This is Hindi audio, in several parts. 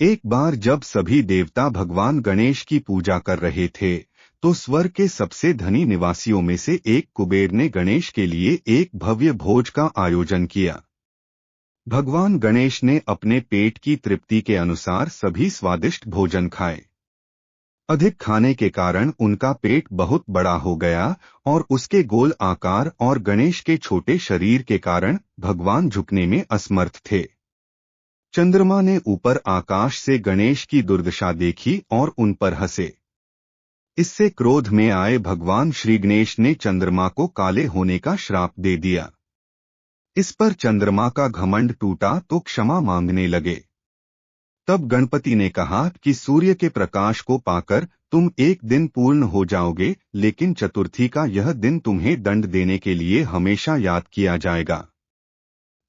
एक बार जब सभी देवता भगवान गणेश की पूजा कर रहे थे, तो स्वर्ग के सबसे धनी निवासियों में से एक कुबेर ने गणेश के लिए एक भव्य भोज का आयोजन किया। भगवान गणेश ने अपने पेट की तृप्ति के अनुसार सभी स्वादिष्ट भोजन खाए। अधिक खाने के कारण उनका पेट बहुत बड़ा हो गया और उसके गोल आकार और गणेश के छोटे शरीर के कारण भगवान झुकने में असमर्थ थे। चंद्रमा ने ऊपर आकाश से गणेश की दुर्दशा देखी और उन पर हंसे। इससे क्रोध में आए भगवान श्री गणेश ने चंद्रमा को काले होने का श्राप दे दिया। इस पर चंद्रमा का घमंड टूटा तो क्षमा मांगने लगे। तब गणपति ने कहा कि सूर्य के प्रकाश को पाकर तुम एक दिन पूर्ण हो जाओगे, लेकिन चतुर्थी का यह दिन तुम्हें दंड देने के लिए हमेशा याद किया जाएगा।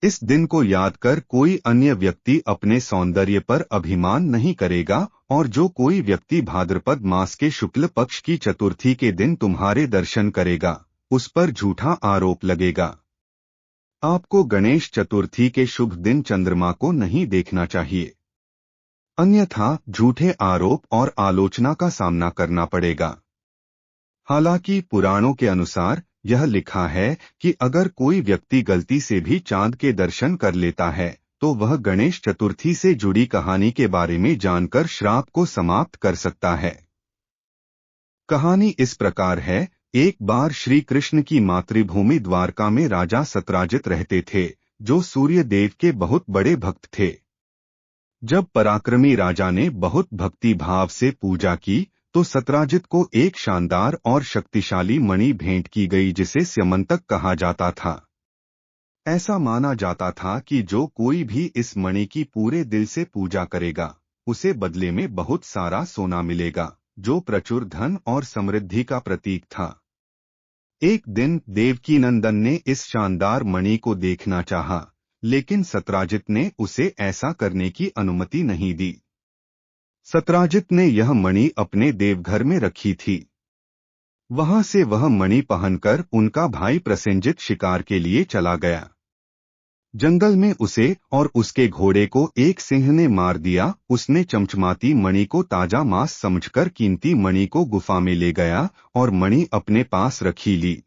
इस दिन को याद कर कोई अन्य व्यक्ति अपने सौंदर्य पर अभिमान नहीं करेगा, और जो कोई व्यक्ति भाद्रपद मास के शुक्ल पक्ष की चतुर्थी के दिन तुम्हारे दर्शन करेगा, उस पर झूठा आरोप लगेगा। आपको गणेश चतुर्थी के शुभ दिन चंद्रमा को नहीं देखना चाहिए, अन्यथा झूठे आरोप और आलोचना का सामना करना पड़ेगा। हालांकि पुराणों के अनुसार यह लिखा है कि अगर कोई व्यक्ति गलती से भी चांद के दर्शन कर लेता है, तो वह गणेश चतुर्थी से जुड़ी कहानी के बारे में जानकर श्राप को समाप्त कर सकता है। कहानी इस प्रकार है। एक बार श्री कृष्ण की मातृभूमि द्वारका में राजा सत्राजित रहते थे, जो सूर्य देव के बहुत बड़े भक्त थे। जब पराक्रमी राजा ने बहुत भक्ति भाव से पूजा की, तो सत्राजित को एक शानदार और शक्तिशाली मणि भेंट की गई, जिसे स्यमंतक कहा जाता था। ऐसा माना जाता था कि जो कोई भी इस मणि की पूरे दिल से पूजा करेगा, उसे बदले में बहुत सारा सोना मिलेगा, जो प्रचुर धन और समृद्धि का प्रतीक था। एक दिन देवकीनंदन ने इस शानदार मणि को देखना चाहा, लेकिन सत्राजित ने उसे ऐसा करने की अनुमति नहीं दी। सत्राजित ने यह मणि अपने देवघर में रखी थी। वहां से वह मणि पहनकर उनका भाई प्रसेनजित शिकार के लिए चला गया। जंगल में उसे और उसके घोड़े को एक सिंह ने मार दिया। उसने चमचमाती मणि को ताजा मांस समझकर कीमती मणि को गुफा में ले गया और मणि अपने पास रखी ली।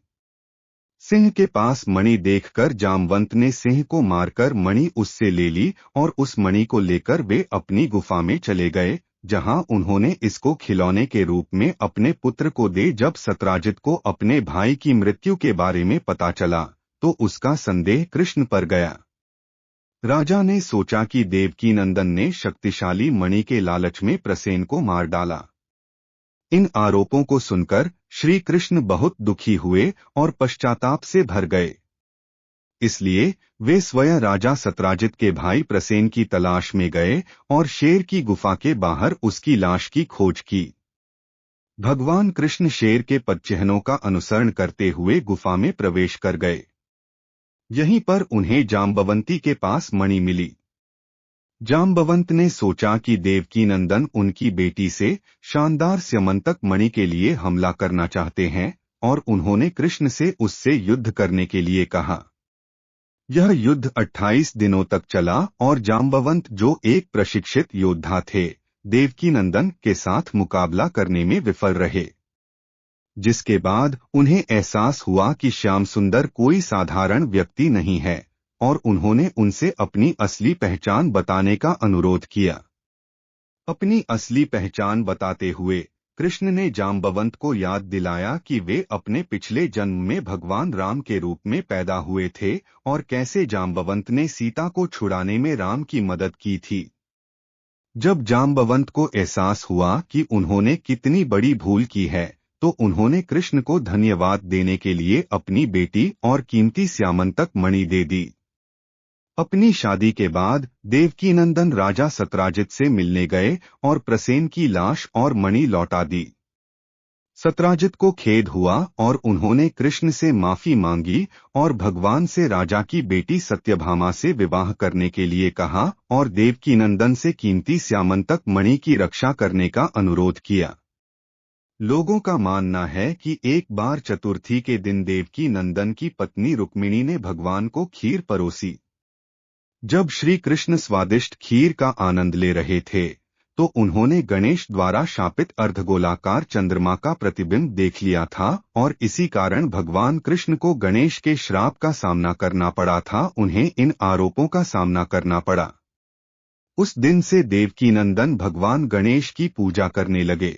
सिंह के पास मणि देखकर जामवंत ने सिंह को मारकर मणि उससे ले ली और उस मणि को लेकर वे अपनी गुफा में चले गए, जहां उन्होंने इसको खिलौने के रूप में अपने पुत्र को दे। जब सत्राजित को अपने भाई की मृत्यु के बारे में पता चला, तो उसका संदेह कृष्ण पर गया। राजा ने सोचा कि देवकीनंदन ने शक्तिशाली मणि के लालच में प्रसेन को मार डाला। इन आरोपों को सुनकर श्री कृष्ण बहुत दुखी हुए और पश्चाताप से भर गए। इसलिए वे स्वयं राजा सत्राजित के भाई प्रसेन की तलाश में गए और शेर की गुफा के बाहर उसकी लाश की खोज की। भगवान कृष्ण शेर के पदचिह्नों का अनुसरण करते हुए गुफा में प्रवेश कर गए। यहीं पर उन्हें जाम्बवंती के पास मणि मिली। जाम्बवंत ने सोचा कि देवकीनंदन उनकी बेटी से शानदार स्यमंतक मणि के लिए हमला करना चाहते हैं, और उन्होंने कृष्ण से उससे युद्ध करने के लिए कहा। यह युद्ध 28 दिनों तक चला और जाम्बवंत, जो एक प्रशिक्षित योद्धा थे, देवकीनंदन के साथ मुकाबला करने में विफल रहे। जिसके बाद उन्हें एहसास हुआ कि श्याम सुंदर कोई साधारण व्यक्ति नहीं है, और उन्होंने उनसे अपनी असली पहचान बताने का अनुरोध किया। अपनी असली पहचान बताते हुए कृष्ण ने जाम्बवंत को याद दिलाया कि वे अपने पिछले जन्म में भगवान राम के रूप में पैदा हुए थे, और कैसे जाम्बवंत ने सीता को छुड़ाने में राम की मदद की थी। जब जाम्बवंत को एहसास हुआ कि उन्होंने कितनी बड़ी भूल की है, तो उन्होंने कृष्ण को धन्यवाद देने के लिए अपनी बेटी और कीमती स्यामंतक मणि दे दी। अपनी शादी के बाद देवकीनंदन राजा सत्राजित से मिलने गए और प्रसेन की लाश और मणि लौटा दी। सत्राजित को खेद हुआ और उन्होंने कृष्ण से माफी मांगी और भगवान से राजा की बेटी सत्यभामा से विवाह करने के लिए कहा, और देवकीनंदन से कीमती स्यामंतक मणि की रक्षा करने का अनुरोध किया। लोगों का मानना है कि एक बार चतुर्थी के दिन देवकीनंदन की पत्नी रुक्मिणी ने भगवान को खीर परोसी। जब श्री कृष्ण स्वादिष्ट खीर का आनंद ले रहे थे तो उन्होंने गणेश द्वारा शापित अर्धगोलाकार चंद्रमा का प्रतिबिंब देख लिया था और इसी कारण भगवान कृष्ण को गणेश के श्राप का सामना करना पड़ा था। उन्हें इन आरोपों का सामना करना पड़ा। उस दिन से देवकीनंदन भगवान गणेश की पूजा करने लगे।